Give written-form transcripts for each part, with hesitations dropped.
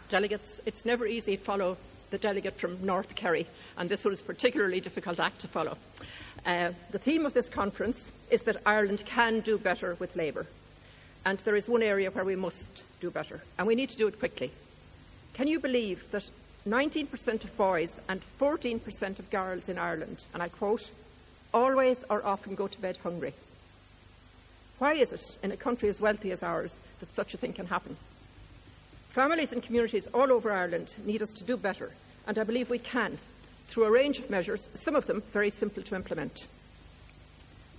Delegates, it's never easy to follow the delegate from North Kerry, and this was a particularly difficult act to follow. The theme of this conference is that Ireland can do better with Labour, and there is one area where we must do better, and we need to do it quickly. Can you believe that 19% of boys and 14% of girls in Ireland, and I quote, always or often go to bed hungry? Why is it, in a country as wealthy as ours, that such a thing can happen? Families and communities all over Ireland need us to do better, and I believe we can, through a range of measures, some of them very simple to implement.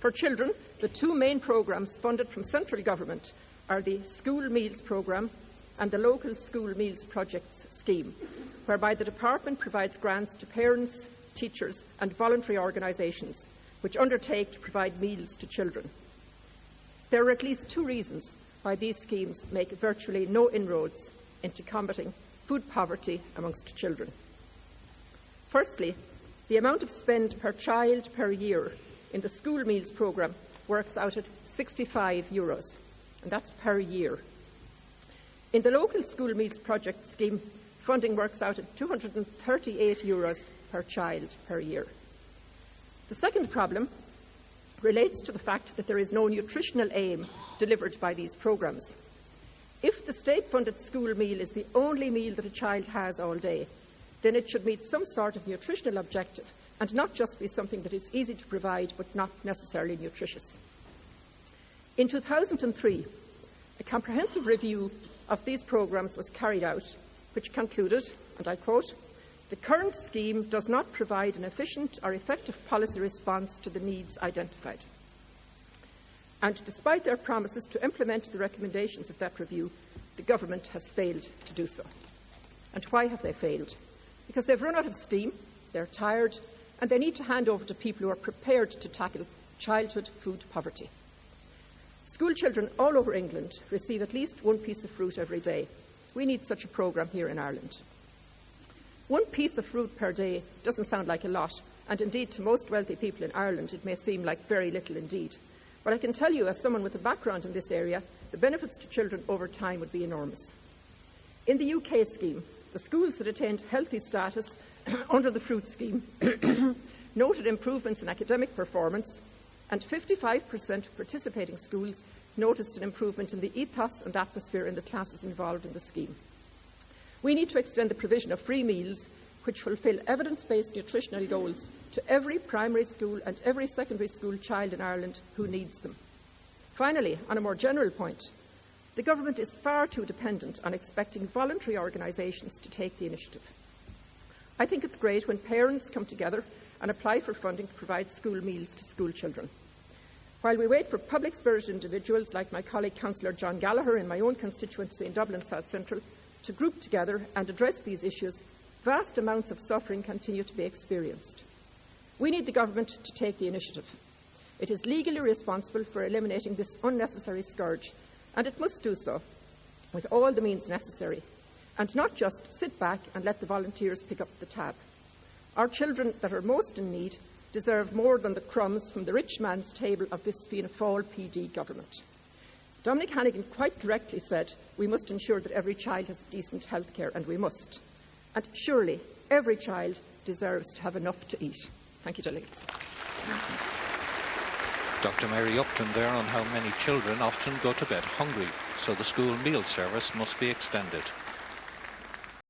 For children, the two main programmes funded from central government are the School Meals Programme and the Local School Meals Projects Scheme, whereby the Department provides grants to parents, teachers and voluntary organisations which undertake to provide meals to children. There are at least two reasons why these schemes make virtually no inroads into combating food poverty amongst children. Firstly, the amount of spend per child per year in the School Meals Programme works out at €65, and that's per year. In the Local School Meals Project Scheme, funding works out at €238 per child per year. The second problem relates to the fact that there is no nutritional aim delivered by these programmes. If the state-funded school meal is the only meal that a child has all day, then it should meet some sort of nutritional objective and not just be something that is easy to provide but not necessarily nutritious. In 2003, a comprehensive review of these programmes was carried out, which concluded, and I quote, "The current scheme does not provide an efficient or effective policy response to the needs identified." And despite their promises to implement the recommendations of that review, the government has failed to do so. And why have they failed? Because they've run out of steam, they're tired, and they need to hand over to people who are prepared to tackle childhood food poverty. School children all over England receive at least one piece of fruit every day. We need such a programme here in Ireland. One piece of fruit per day doesn't sound like a lot, and indeed to most wealthy people in Ireland it may seem like very little indeed. But I can tell you, as someone with a background in this area, the benefits to children over time would be enormous. In the UK scheme, the schools that attained healthy status under the fruit scheme noted improvements in academic performance, and 55% of participating schools noticed an improvement in the ethos and atmosphere in the classes involved in the scheme. We need to extend the provision of free meals which fulfil evidence-based nutritional goals to every primary school and every secondary school child in Ireland who needs them. Finally, on a more general point, the government is far too dependent on expecting voluntary organisations to take the initiative. I think it's great when parents come together and apply for funding to provide school meals to school children. While we wait for public-spirited individuals like my colleague Councillor John Gallagher in my own constituency in Dublin South Central to group together and address these issues, vast amounts of suffering continue to be experienced. We need the government to take the initiative. It is legally responsible for eliminating this unnecessary scourge, and it must do so with all the means necessary, and not just sit back and let the volunteers pick up the tab. Our children that are most in need deserve more than the crumbs from the rich man's table of this Fianna Fáil PD government. Dominic Hannigan quite correctly said we must ensure that every child has decent health care, and we must. And surely every child deserves to have enough to eat. Thank you, delegates. Dr. Mary Upton there on how many children often go to bed hungry, so the school meal service must be extended.